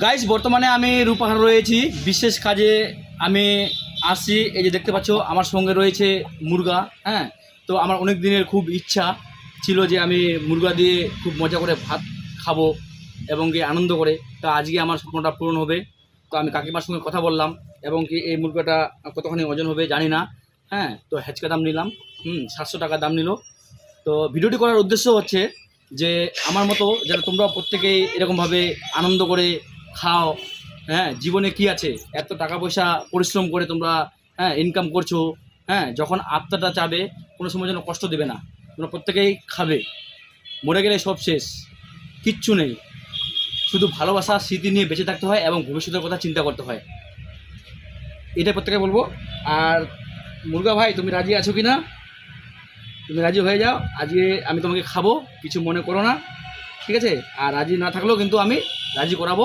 Guys বর্তমানে আমি রূপাহার রয়েছি, বিশেষ কাজে আমি আসছি। এই যে দেখতে পাচ্ছ আমার সঙ্গে রয়েছে মুরগা। হ্যাঁ, তো আমার অনেক দিনের খুব ইচ্ছা ছিল যে আমি মুরগা দিয়ে খুব মজা করে ভাত খাবো এবং কি আনন্দ করে। তা আজকে আমার স্বপ্নটা পূরণ হবে। তো আমি কাকিমার সঙ্গে কথা বললাম এবং কি এই মুরগাটা কতখানি ওজন হবে জানি না। হ্যাঁ, তো হ্যাচকা দাম নিলাম, 700 টাকা দাম নিল। তো ভিডিওটি করার উদ্দেশ্য হচ্ছে যে আমার মতো যেন তোমরা প্রত্যেকেই এরকমভাবে আনন্দ করে খাও। হ্যাঁ, জীবনে কি আছে, এত টাকা পয়সা পরিশ্রম করে তোমরা ইনকাম করছো। হ্যাঁ, যখন আত্মাটা চাবে কোনো সময় যেন কষ্ট দেবে না। তোমরা প্রত্যেকেই খাবে, মরে গেলে সব শেষ, কিচ্ছু নেই। শুধু ভালোবাসা স্মৃতি নিয়ে বেঁচে থাকতে হয় এবং ভবিষ্যতের কথা চিন্তা করতে হয়, এটা প্রত্যেকে বলবো। আর মুরগা ভাই, তুমি রাজি আছো কি না? তুমি রাজি হয়ে যাও, আজকে আমি তোমাকে খাবো, কিছু মনে করো না, ঠিক আছে? আর রাজি না থাকলেও কিন্তু আমি রাজি করাবো।